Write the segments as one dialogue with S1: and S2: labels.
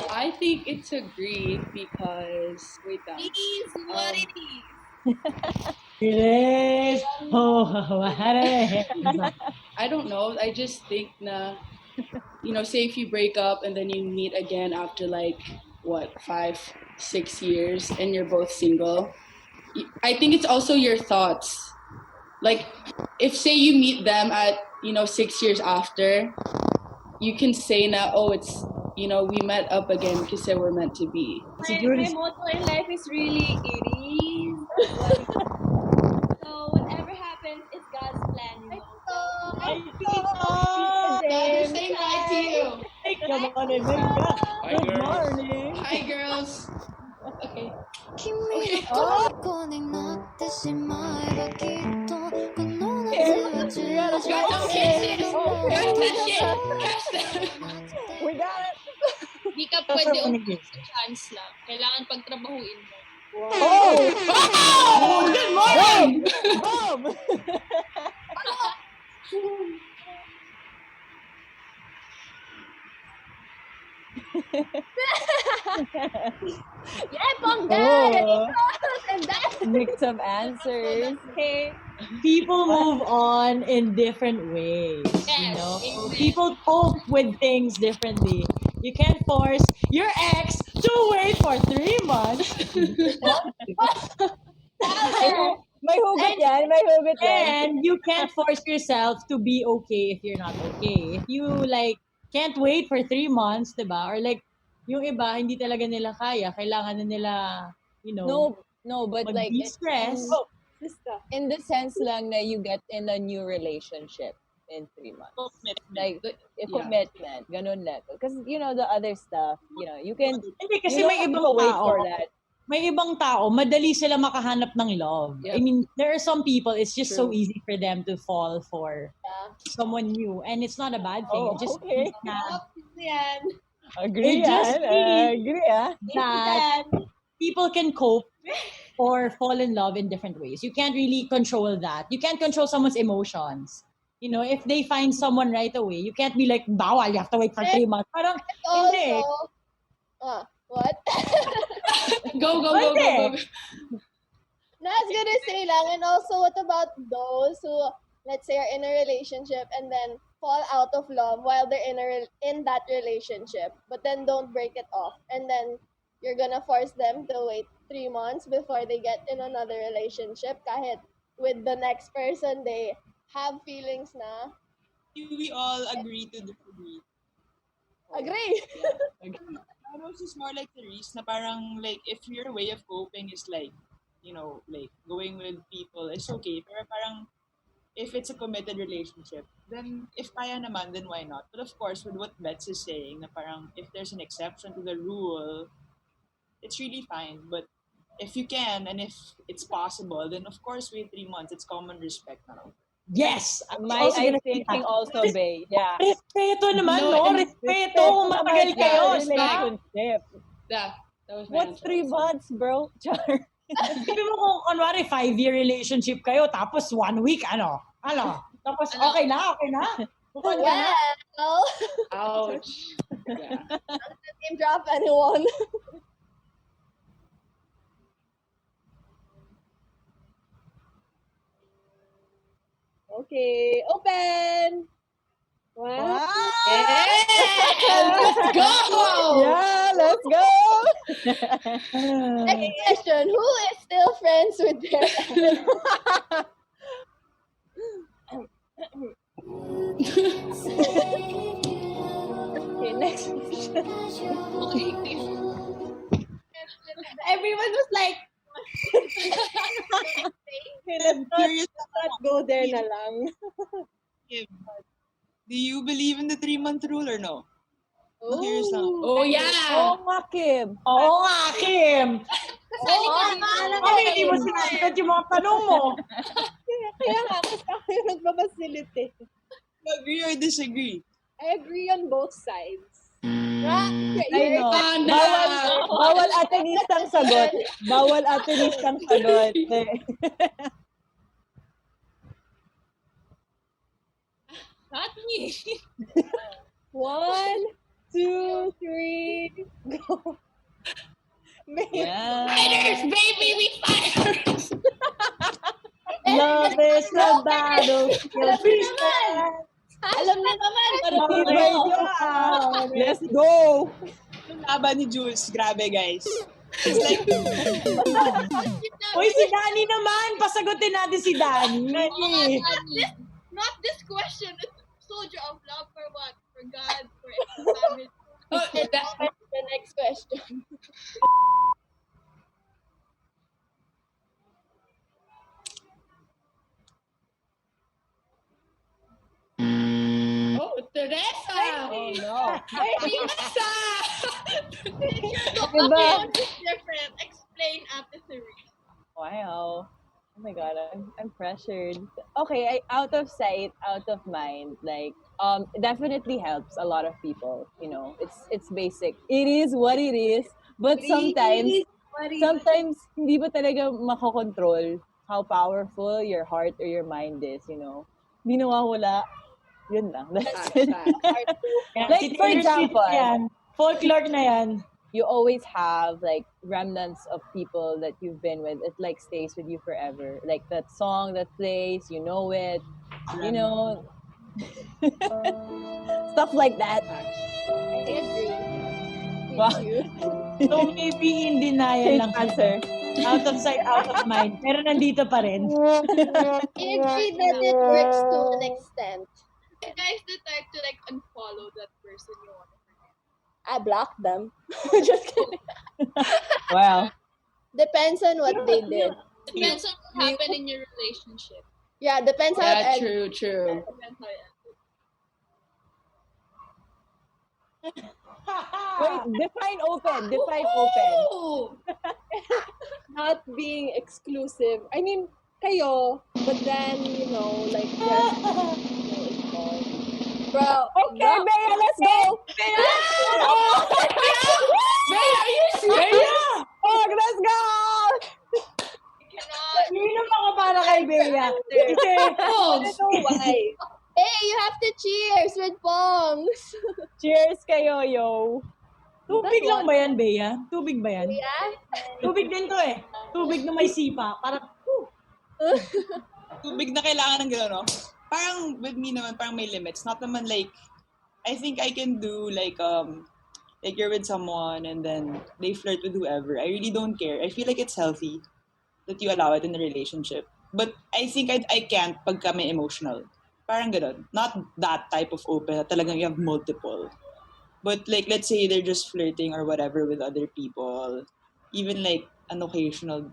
S1: I think it's a grief because wait lang.
S2: Please, what it is?
S3: It is. Oh, what it is.
S1: I don't know. I just think na say if you break up and then you meet again after like what 5, 6 years and you're both single. I think it's also your thoughts. Like if say you meet them at 6 years after, you can say na it's we met up again because we're meant to be.
S2: My motto in life is really it is. So whatever happens, it's God's plan, you know.
S1: They're saying hi to you.
S3: Come on in, Mika.
S1: Hi,
S3: Good
S1: girls.
S3: morning.
S1: Hi, girls. Okay.
S4: 君の虜になってしまえばきっとこの夏は充実
S1: Okay.
S4: する
S1: Catch that.
S3: We got it.
S2: Di ka pwede umabot sa chance lang. Kailangan pagtrabahuin mo.
S1: Oh, good morning.
S3: Bob!
S5: Mix of answers.
S2: Okay.
S3: People move on in different ways.
S2: Yes, amen.
S3: People cope with things differently. You can't force your ex to wait for 3 months.
S5: May hugot yan. May hugot yan.
S3: And you can't force yourself to be okay if you're not okay. If you can't wait for 3 months, diba? Or yung iba, hindi talaga nila kaya. Kailangan na nila,
S5: No, but like
S3: mag-de-stress.
S5: in the sense lang na you get in a new relationship in 3 months. Like a commitment, ganun level. Because the other stuff, you can.
S3: Hindi, kasi
S5: you
S3: may
S5: don't have
S3: ibang
S5: to wait
S3: tao.
S5: for that.
S3: May ibang tao, madali sila makahanap ng love.
S1: Yep.
S3: I mean, there are some people, it's just so
S1: True.
S3: easy for them to fall for someone new. And it's not a bad thing.
S5: Oh,
S3: It just
S5: okay.
S3: means na
S2: Yan.
S5: Agree,
S3: It just means
S5: agree,
S3: that people can cope or fall in love in different ways. You can't really control that. You can't control someone's emotions. If they find someone right away, you can't be like, bawal, you have to wait for 3 months. Parang, hindi.
S6: What?
S1: Go.
S6: No, I was gonna say lang, and also what about those who, let's say, are in a relationship and then fall out of love while they're in that relationship, but then don't break it off, and then you're gonna force them to wait 3 months before they get in another relationship, kahit with the next person they have feelings na.
S7: We all agree to disagree.
S6: Agree.
S7: Pero it's just more like Therese na parang if your way of coping is going with people, it's okay. Pero parang if it's a committed relationship, then if kaya naman, then why not? But of course, with what Bets is saying, na parang if there's an exception to the rule, it's really fine. But if you can and if it's possible, then of course wait 3 months. It's common respect na lang.
S3: Yes!
S5: My thinking also, Bay. Yeah.
S3: Respeto naman,
S1: No,
S3: no? Respeto kung matagal kayo.
S5: Relationship.
S1: That was my
S5: What's
S1: answer
S5: 3
S1: also.
S5: months, bro? Char.
S3: Sabi mo kung kunwari 5-year relationship kayo, tapos 1 week, tapos okay na. Bukod ka na.
S6: Well,
S1: Ouch. Yeah.
S6: name drop anyone. Okay, open. Wow.
S1: Let's go.
S5: Yeah, let's go.
S6: Next question. Who is still friends with their ex? Okay, next question. Everyone was like,
S7: Curious
S6: let's go there na lang.
S7: Do you believe in the 3-month rule or no? Curious lang.
S1: Oh yeah.
S5: Oh, nga, Kim.
S3: Oo nga, Kim. Kami hindi mo
S6: Kasi
S3: sinasagot yung mga tanong mo.
S6: kaya nga, kasi ako yung nagbabasilite.
S7: Agree or disagree?
S6: I agree on both sides.
S5: Ay, no.
S1: Panda.
S5: Bawal atenistang sagot. Bawal atenistang sagot.
S2: Not me.
S5: 1, 2, 3, go.
S1: Fighters, baby, we fighters!
S3: Love is a battlefield.
S6: Alam niyo naman.
S5: Let's go!
S7: Yung laban ni Jules, grabe guys. It's like,
S3: Uy, si Danny naman. Pasagutin natin si Danny.
S2: Not this question. It's soldier of love for what? For God, for family.
S1: Oh,
S6: The next question.
S1: oh, Teresa!
S5: Oh no.
S1: Teresa!
S5: Diba?
S2: It's different. Explain after three.
S5: Wow. Oh my god, I'm pressured. Okay, out of sight, out of mind. Like, it definitely helps a lot of people. You know, it's basic. It is what it is. But sometimes hindi ba talaga makokontrol how powerful your heart or your mind is. You know, hindi nawawala. Yun lang. That's it. Like, for example,
S3: yan. Folklore na yan.
S5: you always have like remnants of people that you've been with. It like stays with you forever. Like that song that plays, you know it, you know, stuff like that.
S6: I agree with
S5: Wow.
S6: you.
S3: So maybe in denial lang
S5: Same
S3: siya.
S5: answer.
S3: Out of sight, out of mind. Pero nandito pa rin.
S6: I agree that it works to an extent.
S2: You guys the type to like unfollow that person you want to forget.
S6: I blocked them. Just kidding.
S5: Wow.
S6: Depends on what they did.
S2: Depends on what happened in your relationship.
S6: Yeah, depends how it
S1: Yeah,
S6: ended.
S1: true.
S2: Depends how it ended.
S5: Wait, define open. Define open.
S1: Oh!
S6: Not being exclusive. I mean, kayo, but then, you know, like, just, bro,
S5: Okay, Bea, let's go.
S1: May, are you serious?
S5: Oh, let's go.
S2: Cannot.
S3: Sino mga para kay Bea? Kasi,
S1: Oh,
S6: why? Hey, you have to cheers with bongs.
S5: Cheers kayo, yo.
S3: tubig lang ba yan, Bea? Tubig ba yan?
S6: Yeah?
S3: Tubig din to eh. Tubig na may sipa. Para,
S7: tubig na kailangan ng gano'n, no? Parang with me naman, parang may limits. Not naman like, I think I can do like you're with someone and then they flirt with whoever. I really don't care. I feel like it's healthy that you allow it in a relationship. But I think I can't pagka may emotional. Parang gano'n. Not that type of open, that talagang you have multiple. But like, let's say they're just flirting or whatever with other people. Even like an occasional,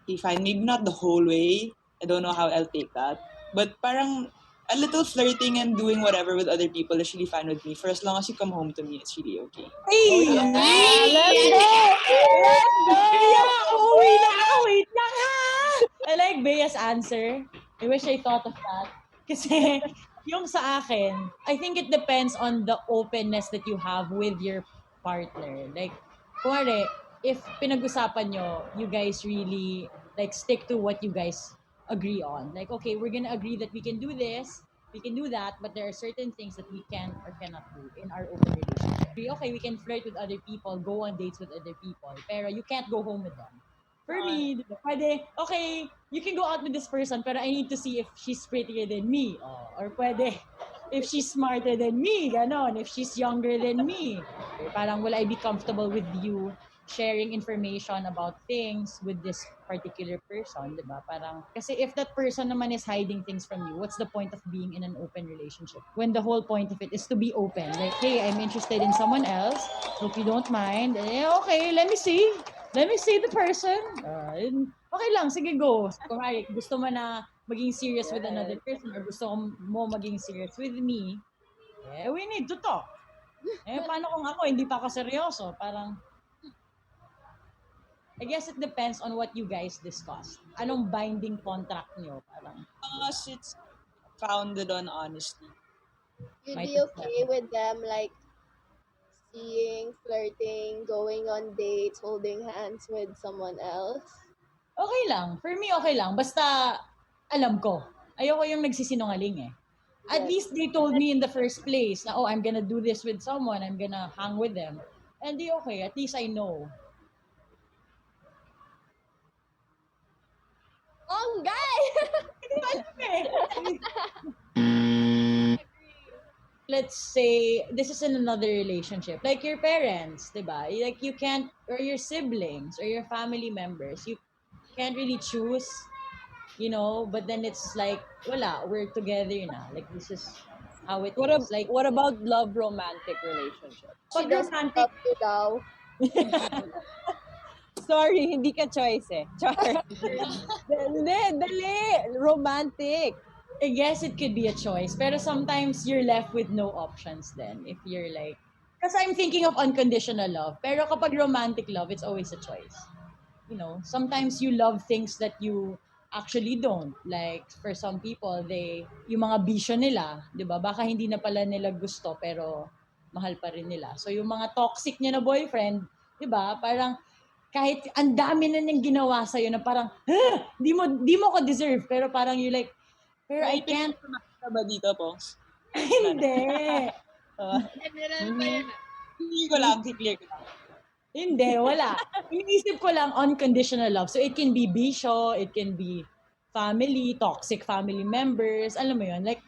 S7: okay, fine, maybe not the whole way. I don't know how I'll take that. But parang a little flirting and doing whatever with other people is really fine with me. For as long as you come home to me, it's really okay.
S3: hey!
S5: Let's go.
S3: Bea, uuwi na ako. Wait lang ha! I like Bea's answer. I wish I thought of that. Kasi, yung sa akin, I think it depends on the openness that you have with your partner. Like, kumari, if pinag-usapan nyo, you guys really, like, stick to what you guys agree on. Like, okay, we're gonna agree that we can do this, we can do that, but there are certain things that we can or cannot do in our open relationship. Okay, we can flirt with other people, go on dates with other people, pero you can't go home with them. For me, diba, pwede, okay, you can go out with this person, pero I need to see if she's prettier than me. Oh, or pwede, if she's smarter than me, ganon. If she's younger than me. Parang, will I be comfortable with you sharing information about things with this particular person, diba? Parang, kasi if that person naman is hiding things from you, what's the point of being in an open relationship? When the whole point of it is to be open. Like, hey, I'm interested in someone else. Hope you don't mind. Eh, okay, let me see. Let me see the person. Okay lang, sige, go. Kung gusto mo na maging serious with another person or gusto mo maging serious with me, eh, we need to talk. Eh, paano kung ako, hindi pa ako seryoso? Parang, I guess it depends on what you guys discussed. Anong binding contract nyo? Parang,
S7: Unless it's founded on honesty.
S6: You'd
S3: Might
S6: be
S3: as
S6: okay with them, like, seeing, flirting, going on dates, holding hands with someone else.
S3: okay lang. For me, okay lang. Basta, alam ko. Ayoko yung nagsisinungaling eh. At
S5: Yes.
S3: least they told me in the first place na, oh, I'm gonna do this with someone, I'm gonna hang with them. And di okay, at least I know.
S6: Onggay!
S3: Let's say this is in another relationship, like your parents, diba? Like you can't, or your siblings or your family members, you can't really choose, but then it's like, wala, we're together na. Like this is how it is. Like
S5: What about love romantic relationship?
S6: She
S3: pag
S6: doesn't
S3: romantic,
S6: love you daw.
S5: Sorry, hindi ka choice eh. Char. Hindi, dali. Romantic.
S3: I guess it could be a choice, pero sometimes you're left with no options then if you're like, because I'm thinking of unconditional love, pero kapag romantic love, it's always a choice. Sometimes you love things that you actually don't. Like, for some people, yung mga bisyo nila, di ba? Baka hindi na pala nila gusto, pero mahal pa rin nila. So, yung mga toxic niya na boyfriend, di ba? Parang, kahit ang dami na niyang ginawa sa'yo na parang, di mo ko deserve. Pero parang you're like, pero I can't.
S7: Ka ba dito, Pongs?
S3: Hindi.
S2: General pa yun.
S7: Hindi ko lang, clear ko lang.
S3: Hindi, wala. Iniisip ko lang unconditional love. So it can be bisyo, it can be family, toxic family members, alam mo yun, like,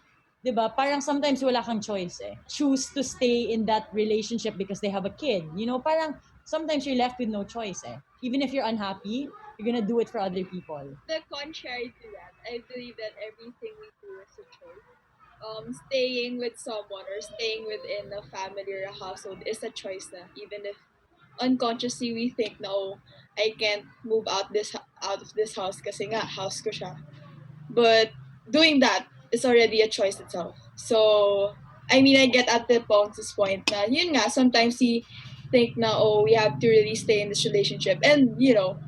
S3: 'di ba? Parang sometimes wala kang choice eh. Choose to stay in that relationship because they have a kid. Parang sometimes you're left with no choice eh. Even if you're unhappy, you're gonna do it for other people.
S2: The contrary to that, I believe that everything we do is a choice. Staying with someone or staying within a family or a household is a choice na, even if unconsciously we think, no, I can't move out of this house kasi nga house ko siya. But doing that is already a choice itself. So I mean, I get at the Ponce's point na yun nga, sometimes he think na, oh, we have to really stay in this relationship. And,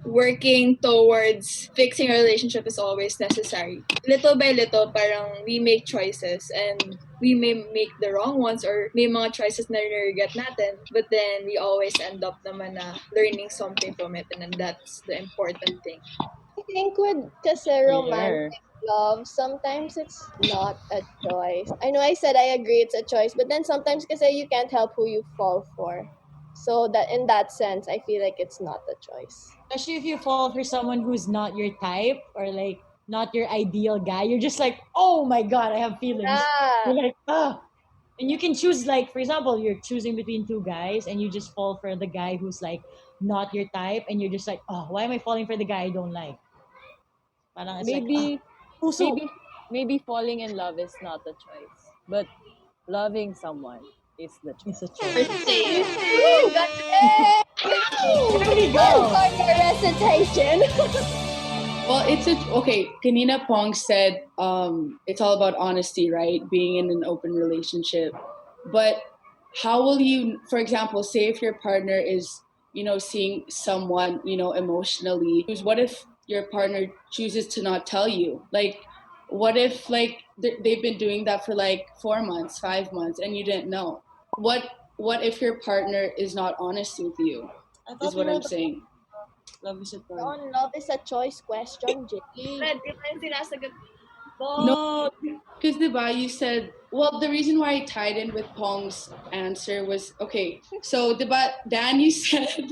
S2: working towards fixing a relationship is always necessary. Little by little, parang we make choices and we may make the wrong ones or may mga choices na regret natin. But then we always end up naman na learning something from it, and then that's the important thing.
S6: I think with kasi romantic love, sometimes it's not a choice. I know I said I agree it's a choice, but then sometimes kasi you can't help who you fall for. So that in that sense, I feel like it's not a choice.
S3: Especially if you fall for someone who's not your type or like not your ideal guy, you're just like, oh my god, I have feelings.
S6: Yeah.
S3: You're like, ah. And you can choose, like, for example, you're choosing between two guys and you just fall for the guy who's like not your type, and you're just like, oh, why am I falling for the guy I don't like? Parang it's
S5: Maybe,
S3: like, puso.
S5: maybe falling in love is not a choice, but loving someone is the choice.
S3: It's a choice.
S6: Woo, got it!
S3: There we go.
S6: For your recitation.
S1: Well, okay. Kanina Pong said it's all about honesty, right? Being in an open relationship. But how will you, for example, say if your partner is, seeing someone, emotionally, what if your partner chooses to not tell you? Like, what if, like, they've been doing that for like 4 months, 5 months, and you didn't know? What if your partner is not honest with you? Is what I'm saying.
S7: Love is a choice.
S6: Oh, love is a choice question, Jay.
S2: Red, di ba yung sinasagot mo?
S1: No, because diba, you said, well, the reason why I tied in with Pong's answer was, okay, so diba, Dan, you said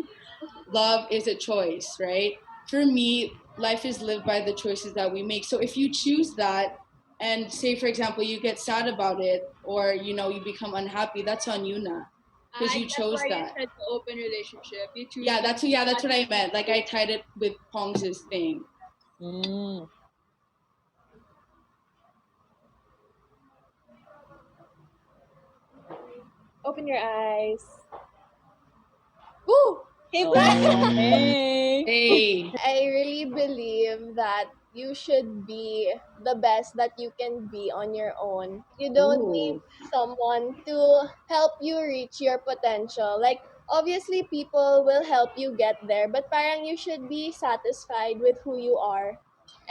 S1: love is a choice, right? For me, life is lived by the choices that we make. So if you choose that, and say, for example, you get sad about it, or, you become unhappy, that's on you na. Because you chose
S2: that's why
S1: that.
S2: You said the open relationship. You choose
S1: Yeah, that's what I meant. Like, I tied it with Pong's thing.
S5: Mm.
S2: Open your eyes.
S6: Woo! Hey,
S5: Hey.
S1: Hey.
S6: I really believe that you should be the best that you can be on your own. You don't
S1: Ooh.
S6: need someone to help you reach your potential. Like, obviously, people will help you get there, but parang you should be satisfied with who you are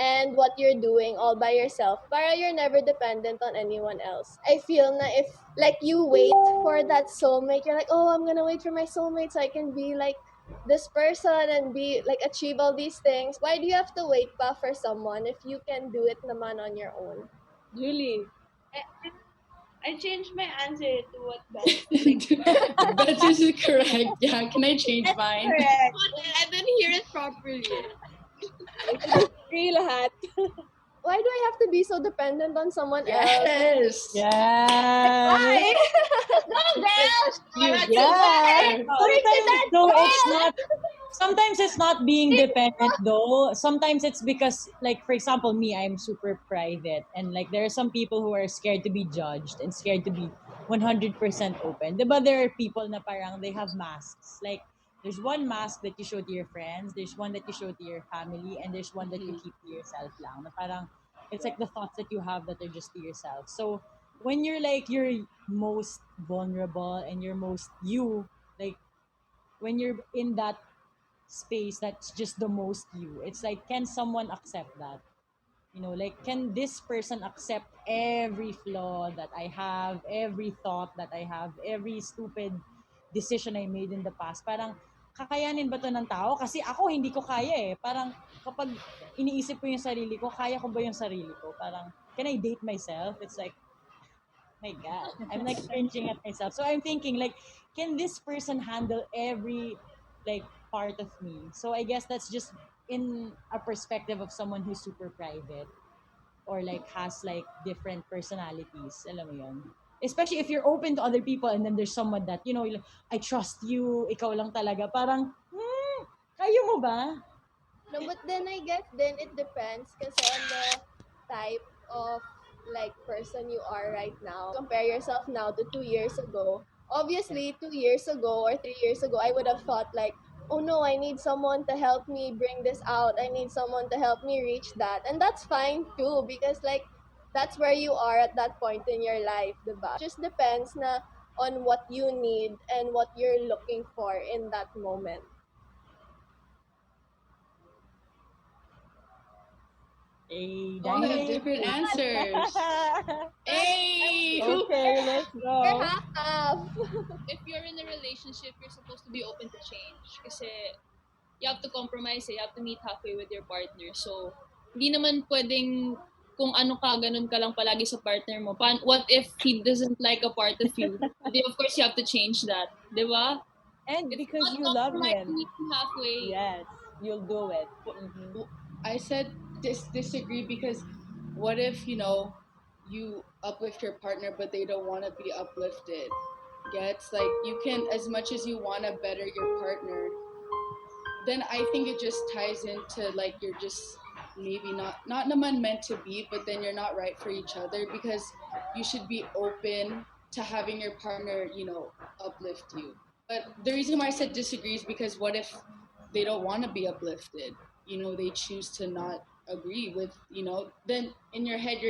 S6: and what you're doing all by yourself. Para you're never dependent on anyone else. I feel na if, like, you wait for that soulmate, you're like, oh, I'm gonna wait for my soulmate so I can be like this person and be like achieve all these things. Why do you have to wait pa for someone if you can do it naman on your own?
S5: Really?
S2: I changed my answer to what Beth.
S1: But this is correct. Yeah, can I change mine?
S2: Correct. I didn't hear it properly.
S5: Agree lahat.
S6: Why do I have to be so dependent on someone else?
S1: Yes.
S3: Yeah.
S6: Why?
S3: Yeah. Sometimes though it's not. Sometimes it's not being dependent though. Sometimes it's because, like, for example, me, I'm super private, and like there are some people who are scared to be judged and scared to be 100% open. But there are people na parang they have masks. Like there's one mask that you show to your friends, there's one that you show to your family, and there's one that you keep to yourself lang. Na parang it's like the thoughts that you have that are just to yourself. So when you're like your most vulnerable and you're most you, like when you're in that space that's just the most you, it's like, can someone accept that? You know, like, can this person accept every flaw that I have, every thought that I have, every stupid decision I made in the past? Parang kakayanin ba to ng tao? Kasi ako hindi ko kaya eh. Parang kapag iniisip ko yung sarili ko, kaya ko ba yung sarili ko? Parang can I date myself? It's like, my God, I'm like cringing at myself. So I'm thinking, like, can this person handle every like part of me? So I guess that's just in a perspective of someone who's super private or like has like different personalities. Alam mo yun? Especially if you're open to other people and then there's someone that, you know, like, I trust you, ikaw lang talaga. Parang, kaya mo ba?
S6: No, but then I guess then it depends kasi on the type of like person you are right now. Compare yourself now to 2 years ago. Obviously, 2 years ago or 3 years ago, I would have thought like, oh no, I need someone to help me bring this out. I need someone to help me reach that. And that's fine too because like that's where you are at that point in your life, diba? Just depends na on what you need and what you're looking for in that moment.
S3: Hey,
S1: All have
S3: Daniel.
S1: different answers. Hey!
S5: Okay, let's
S6: You're
S5: go.
S6: half.
S2: If you're in a relationship, you're supposed to be open to change. Kasi you have to compromise, you have to meet halfway with your partner. So, hindi naman pwedeng kung ano ka, ganun ka lang palagi sa partner mo. What if he doesn't like a part of you? Then of course, you have to change that. Di ba?
S5: And
S2: If
S5: because
S2: not
S5: you love
S2: compromise,
S5: him.
S2: meet him halfway.
S5: Yes, you'll do it. Mhm.
S1: I said disagree because what if, you know, you uplift your partner but they don't want to be uplifted? Gets like you can, as much as you want to better your partner, then I think it just ties into like you're just maybe not naman meant to be, but then you're not right for each other because you should be open to having your partner, you know, uplift you. But the reason why I said disagree is because what if they don't want to be uplifted? You know, they choose to not agree with, you know, then in your head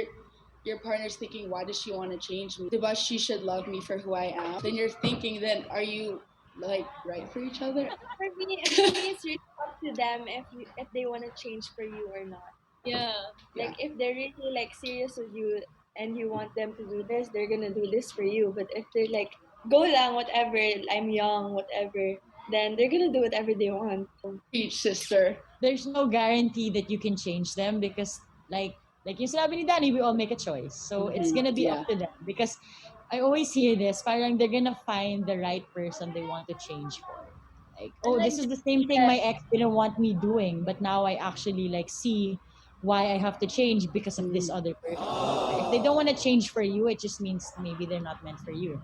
S1: your partner's thinking, why does she want to change me? Diba she should love me for who I am? Then you're thinking, then are you like right for each other?
S2: For me, it's really up to them if they want to change for you or not. Yeah. Like if they're really like serious with you and you want them to do this, they're gonna do this for you. But if they're like, go lang, whatever, I'm young, whatever, then they're gonna do whatever they want.
S1: Each sister.
S3: There's no guarantee that you can change them because like yung sinabi ni Danny, we all make a choice. So it's gonna be up to them because I always hear this, parang they're gonna find the right person they want to change for. Like, oh, this is the same thing my ex didn't want me doing, but now I actually like see why I have to change because of this other person. If they don't want to change for you, it just means maybe they're not meant for you.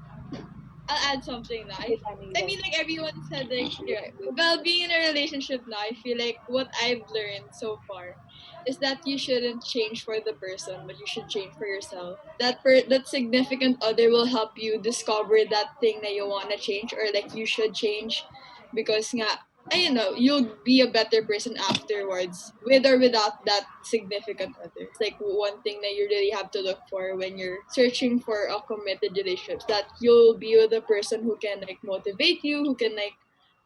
S2: I'll add something now. I mean, like everyone said, like, well, being in a relationship now, I feel like what I've learned so far is that you shouldn't change for the person, but you should change for yourself. That significant other will help you discover that thing that you wanna change or like you should change, because nga, you'll be a better person afterwards, with or without that significant other. It's like one thing that you really have to look for when you're searching for a committed relationship, that you'll be with a person who can like motivate you, who can like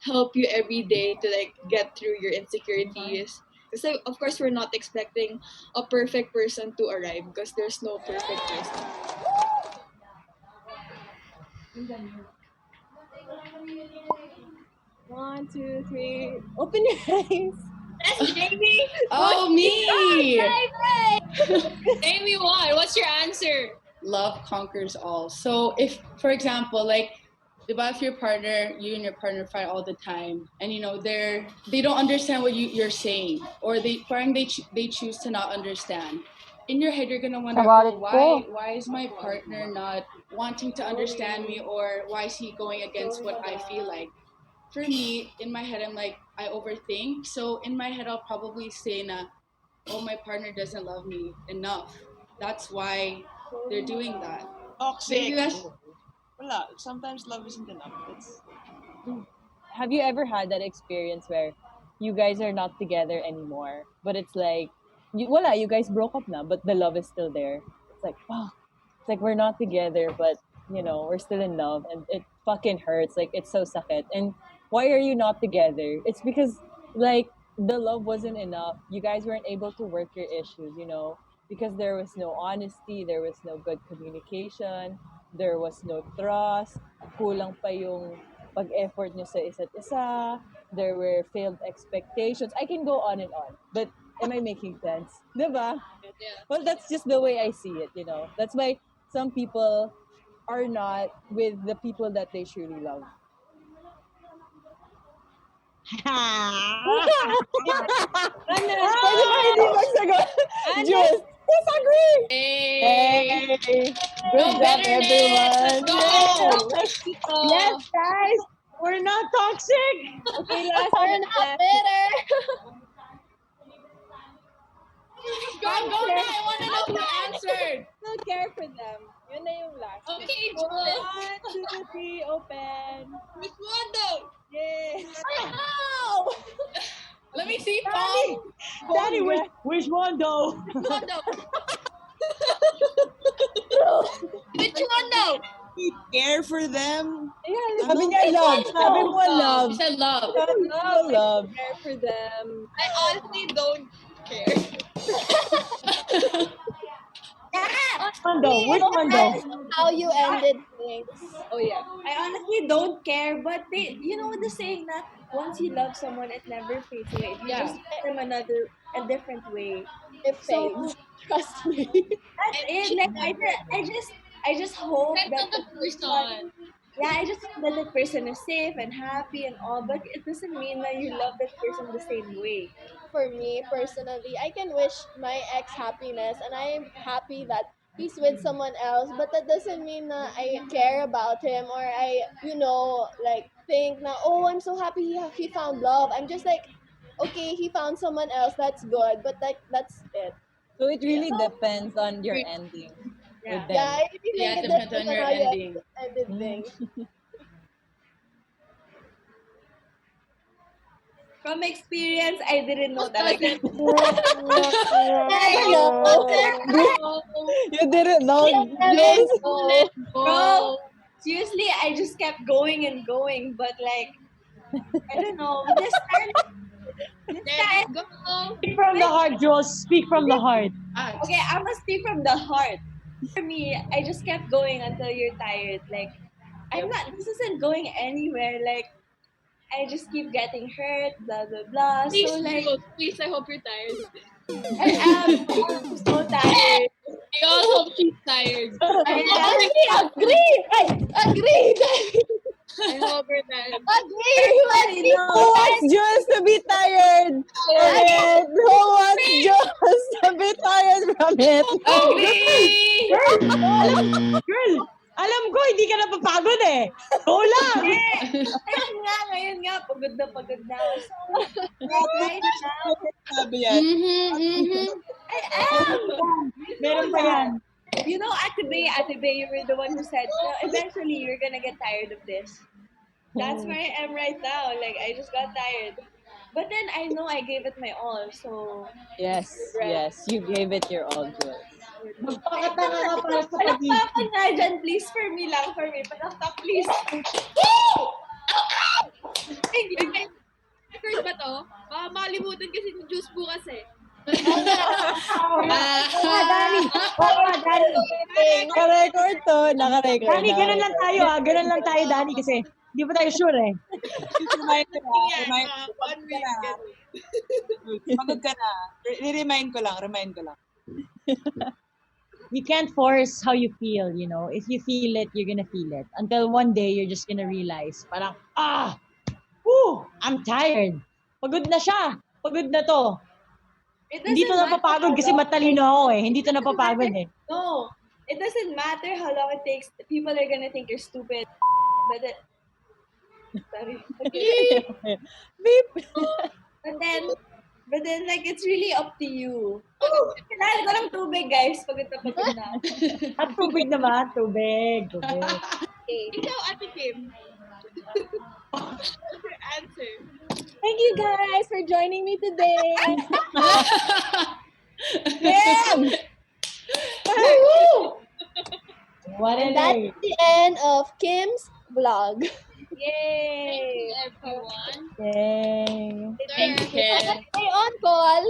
S2: help you every day to like get through your insecurities. Because of course we're not expecting a perfect person to arrive because there's no perfect person.
S5: 1, 2, 3. Open your eyes.
S2: That's Jamie!
S1: Oh, me!
S2: Jamie, why? What's your answer?
S1: love conquers all. So if, for example, like, if your partner, you and your partner fight all the time, and they don't understand what you're saying, or they choose to not understand. In your head, you're gonna wonder, oh, why is my partner not wanting to understand me, or why is he going against what I feel like? For me, in my head, I'm like, I overthink. So in my head, I'll probably say, na, oh, my partner doesn't love me enough. That's why they're doing that.
S7: Toxic.
S1: Maybe that's
S7: Wala. Sometimes love isn't enough.
S5: Have you ever had that experience where you guys are not together anymore, but it's like, you guys broke up now, but the love is still there. It's like, wow, it's like we're not together, but we're still in love, and it fucking hurts. Like it's so sakit. And why are you not together? It's because like the love wasn't enough. You guys weren't able to work your issues, because there was no honesty, there was no good communication, there was no trust, kulang pa yung pag-effort nyo sa isa't isa, there were failed expectations. I can go on and on, but am I making sense? Diba? Well, that's just the way I see it, That's why some people are not with the people that they truly love.
S3: Ano?
S5: Pwede ba hindi magsagot? Jules, disagree!
S1: Hey!
S5: Good job,
S1: bitterness!
S5: everyone!
S1: Let's go!
S3: Yes, guys, we're not toxic.
S5: Okay, last
S6: We're
S5: one.
S6: not bitter.
S1: Go na! I want to know who answered!
S5: Still care for them. Yun na yung last.
S1: Okay,
S5: One, two, three, open.
S1: Which one though?
S5: Yay!
S1: Let me see, Paul.
S3: Danny, which one though?
S1: Which one though? Which one though?
S7: We care for them.
S5: Yeah,
S3: Sabi niya love. Sabi mo love.
S1: She said love.
S5: love. Care for them.
S2: I honestly don't care.
S3: Which one though? Which one though?
S6: How you ended things.
S5: Oh yeah.
S8: I honestly don't care, but the saying that once you love someone, it never fades away. You
S1: Yeah.
S8: just love them a different way.
S6: If
S8: So-
S6: fades. Trust me.
S8: That's it. Like I just hope that
S1: the person.
S8: I just hope that the person is safe and happy and all, but it doesn't mean that you love that person the same way.
S6: For me personally, I can wish my ex happiness, and I am happy that he's with someone else, but that doesn't mean that I care about him, or I like think na, oh, I'm so happy he found love. I'm just like, okay, he found someone else, that's good, but that's it.
S5: So it really depends on your ending with them.
S6: Yeah, I really
S1: Yeah,
S6: think
S1: it
S6: it
S1: depends on
S6: on
S1: your
S6: how you
S1: ending.
S6: ended things.
S8: From experience, I didn't know talaga.
S5: You didn't know.
S8: Yes.
S1: Oh.
S8: Bro, seriously, I just kept going and going, but like, I don't know. This time,
S3: Speak from the heart, Jules. Speak from the heart.
S8: okay, I'm gonna speak from the heart. For me, I just kept going until you're tired. Like, this isn't going anywhere. Like, I just keep getting hurt, blah, blah, blah.
S2: Please,
S8: So, like,
S2: please, I hope you're tired.
S8: I'm so tired.
S2: We all hope she's tired.
S6: Agree.
S2: I hope you're tired.
S6: Agree.
S5: Who wants Jules to be tired from it? Who wants Jules to be tired from it?
S3: Girl, alam ko, hindi ka napapagod eh. Go lang.
S8: Ngayon nga, pagod na ako. So, right now,
S7: Sabi yan.
S8: I am.
S3: Meron pa yan.
S8: You know, Ate Bay, you were the one who said, eventually you're gonna get tired of this. That's where I am right now. Like, I just got tired. But then I know I gave it my all, so...
S5: Yes, you gave it your all, Jules.
S3: Magpakatanga ka para sa pag-ibig.
S8: Palakpakan nga dyan, please, for me. Palakpak, please.
S2: Record ba to? Baka makalimutan kasi ni Juice bukas eh.
S3: Dani.
S5: Naka-record to. Naka-record.
S3: Dani, ganun lang tayo ha. Ganun lang tayo, Dani, kasi hindi pa tayo sure eh.
S7: Remind ko na.
S2: Yan,
S7: Remind
S2: one week.
S7: Pagod ka na. Remind ko lang.
S3: you can't force how you feel, you know. If you feel it, you're gonna feel it. Until one day, you're just gonna realize, parang, I'm tired. Pagod na siya. Pagod na to.
S8: It
S3: Hindi to
S8: doesn't matter
S3: napapagod
S8: how
S3: kasi
S8: long
S3: matalino ako eh. Hindi to napapagod eh.
S8: No, it doesn't matter how long it takes. People are gonna think you're stupid. But then, sorry. Okay.
S3: Beep!
S8: But then, like, it's really up to you. Kailangan ko ng tubig, guys. Pagod na.
S3: At tubig naman. Tubig. Tubig.
S8: Okay.
S2: Ikaw, Ate Kim. What's your answer?
S6: Thank you guys for joining me today.
S3: Damn! What
S6: And
S3: an
S6: that's
S3: day.
S6: the end of Kim's vlog.
S8: Yay!
S2: Everyone.
S3: Yay.
S2: Thank you.
S6: Stay on call.